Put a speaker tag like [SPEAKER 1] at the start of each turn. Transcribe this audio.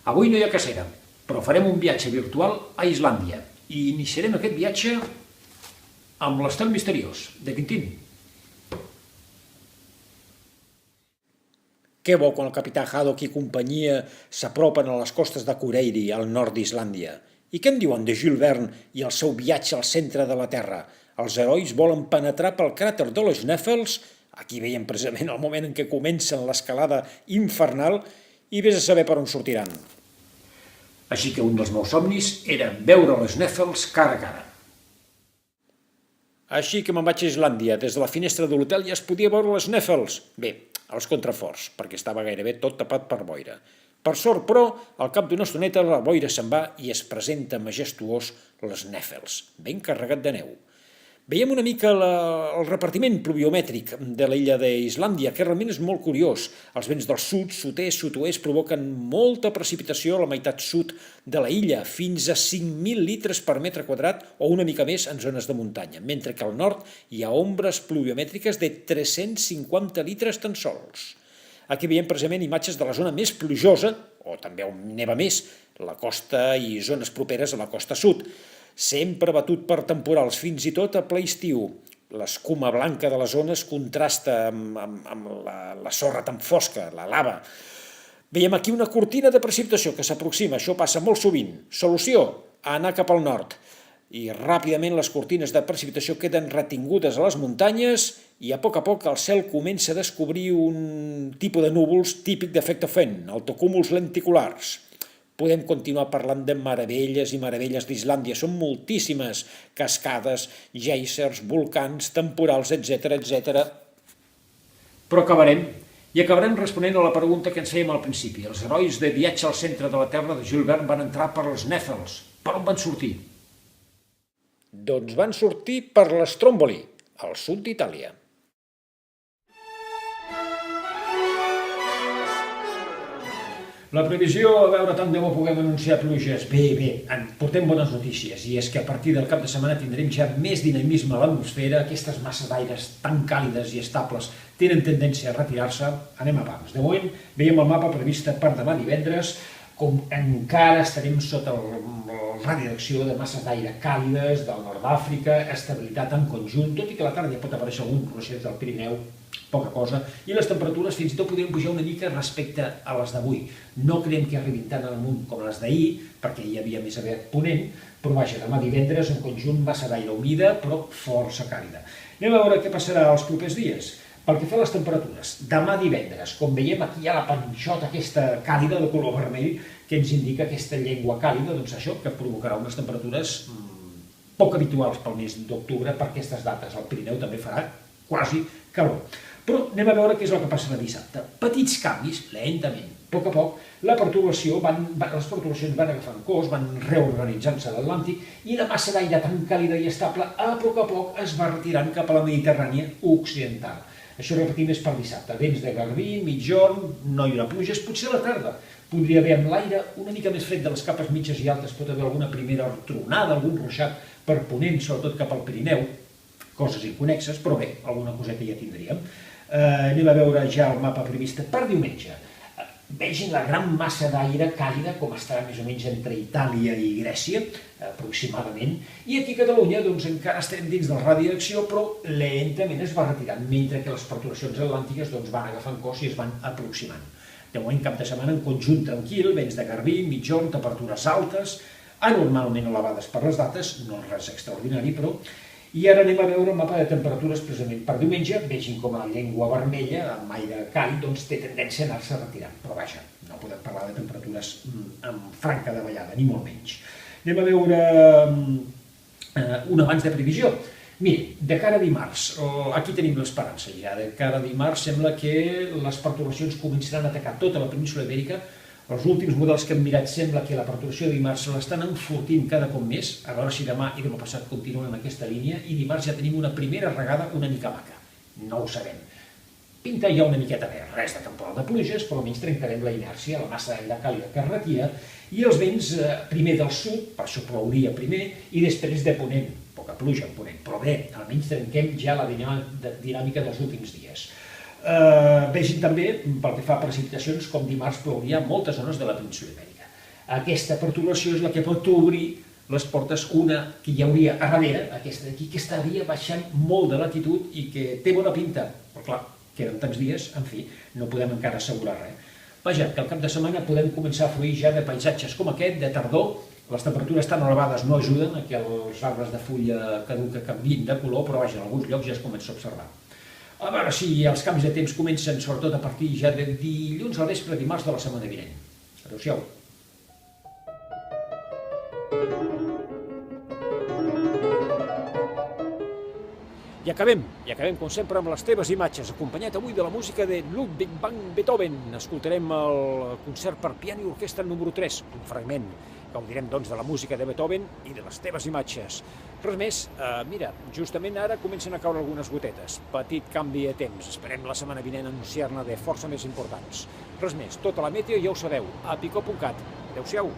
[SPEAKER 1] Avui no hi ha cacera, però farem un viatge virtual a Islàndia i iniciarem aquest viatge amb l'estel misteriós de Tintín.
[SPEAKER 2] Què bo quan el capità Haddock i companyia s'apropen a les costes de Kureiri, al nord d'Islàndia. I què en diuen de Jules Verne i el seu viatge al centre de la Terra? Els herois volen penetrar pel cràter de los Nèfels, aquí veiem precisament el moment en què comencen l'escalada infernal, i vés a saber per on sortiran.
[SPEAKER 1] Així que un dels meus somnis era veure les Nèfels cara a cara.
[SPEAKER 2] Així que me'n vaig a Islàndia. Des de la finestra de l'hotel ja es podia veure les Nèfels. Bé, als contraforts, perquè estava gairebé tot tapat per boira. Per sort, però, al cap d'una estoneta la boira se'n va i es presenta majestuós les Nèfels, ben carregat de neu. Veiem una mica el repartiment pluviomètric de l'illa d'Islàndia, que realment és molt curiós. Els vents del sud, sud-est, sud-oest provoquen molta precipitació a la meitat sud de la illa, fins a 5.000 litres per metre quadrat o una mica més en zones de muntanya, mentre que al nord hi ha ombres pluviomètriques de 350 litres tan sols. Aquí veiem precisament imatges de la zona més plujosa, o també on neva més, la costa i zones properes a la costa sud, sempre batut per temporals, fins i tot a ple estiu. L'escuma blanca de les zones contrasta amb la sorra tan fosca, la lava. Veiem aquí una cortina de precipitació que s'aproxima, això passa molt sovint. Solució, anar cap al nord. I ràpidament les cortines de precipitació queden retingudes a les muntanyes i a poc el cel comença a descobrir un tipus de núvols típic d'efecte Fenn, altocúmuls lenticulars. Podem continuar parlant de meravelles i meravelles d'Islàndia. Són moltíssimes cascades, géisers, volcans, temporals, etc.
[SPEAKER 1] Però acabarem responent a la pregunta que ens fèiem al principi. Els herois de Viatge al centre de la Terra de Jules Verne van entrar per les Nèfels. Per on van sortir?
[SPEAKER 2] Doncs van sortir per l'Stromboli, al sud d'Itàlia.
[SPEAKER 1] La previsió, a veure, tant de bo puguem anunciar pluges. Bé, portem bones notícies, i és que a partir del cap de setmana tindrem ja més dinamisme a l'atmosfera, aquestes masses d'aires tan càlides i estables tenen tendència a retirar-se, anem a pams. De moment, veiem el mapa previst per demà divendres, com encara estarem sota el radi d'acció de masses d'aire càlides del nord d'Àfrica, estabilitat en conjunt, tot i que a la tarda ja pot aparèixer algun ruixat del Pirineu, poca cosa, i les temperatures fins i tot podrien pujar una mica respecte a les d'avui. No creiem que arribin tan amunt com les d'ahir, perquè hi havia més aviat ponent, però vaja, demà divendres en conjunt massa d'aire humida, però força càlida. Anem a veure què passarà els propers dies. Pel que fa a les temperatures, demà divendres, com veiem aquí hi ha la panxota aquesta càlida de color vermell que ens indica aquesta llengua càlida, doncs això que provocarà unes temperatures poc habituals pel mes d'octubre per aquestes dates. El Pirineu també farà quasi calor. Però anem a veure què és el que passarà dissabte. Petits canvis, lentament, a poc, les perturbacions van agafant cos, van reorganitzant-se a l'Atlàntic i la massa d'aire tan càlida i estable a poc es va retirant cap a la Mediterrània occidental. Això, repetim, és per dissabte. Vents de garbí, mitjorn, no hi haurà pluges, potser a la tarda. Podria haver amb l'aire una mica més fred de les capes mitges i altes, pot haver alguna primera tronada, algun ruixat per ponent, sobretot cap al Pirineu, coses inconnexes, però bé, alguna coseta ja tindríem. Anem a veure ja el mapa previst per diumenge. Vegin la gran massa d'aire càlida, com estarà més o menys entre Itàlia i Grècia, aproximadament, i aquí a Catalunya doncs, encara estarem dins del radi d'acció, però lentament es va retirant, mentre que les perturbacions atlàntiques doncs, van agafant cos i es van aproximant. De moment, cap de setmana en conjunt tranquil, vents de garbí, mitjorn, temperatures altes, anormalment elevades per les dates, no res extraordinari, però... I ara anem a veure el mapa de temperatures precisament per diumenge. Vegin com la llengua vermella, amb aire càlid, doncs té tendència a anar-se retirant. Però vaja, no podem parlar de temperatures amb franca davallada, ni molt menys. Anem a veure un abans de previsió. Miri, de cara a dimarts, aquí tenim l'esperança ja. De cara a dimarts sembla que les perturbacions començaran a atacar tota la península ibèrica. Els últims models que hem mirat sembla que la perturbació de dimarts se l'estan enfortint cada cop més, a veure si demà i demà passat continuen en aquesta línia, i dimarts ja tenim una primera regada una mica maca. No ho sabem. Pinta ja una miqueta bé, res de temporal de pluges, però almenys trencarem la inèrcia, la massa d'aire càlida que es retira, i els vents primer del sud, per això plouria primer, i després de ponent, poca pluja en ponent, però bé, almenys trenquem ja la dinàmica dels últims dies. Vegin també, pel que fa a precipitacions, com dimarts plouria a moltes zones de la península ibèrica. Aquesta perturbació és la que pot obrir les portes, una que hi hauria a darrere, aquesta d'aquí, que estaria baixant molt de latitud i que té bona pinta. Però clar, queden tants dies, en fi, no podem encara assegurar res. Vaja, que al cap de setmana podem començar a fruir ja de paisatges com aquest, de tardor. Les temperatures tan elevades no ajuden a que els arbres de fulla caduca canviïn de color, però vaja, en alguns llocs ja es comença a observar. A veure si els canvis de temps comencen sobretot a partir ja de dilluns al vespre, dimarts de la setmana vinent. Adéu-siau.
[SPEAKER 2] I acabem com sempre amb les teves imatges, acompanyat avui de la música de Ludwig van Beethoven. Escoltarem el concert per piano i orquestra número 3, un fragment. Gaudirem doncs de la música de Beethoven i de les teves imatges. Res més, mira, justament ara comencen a caure algunes gotetes. Petit canvi de temps, esperem la setmana vinent anunciar-ne de força més importants. Res més, tota la meteo ja ho sabeu, a picó.cat. Adéu-siau.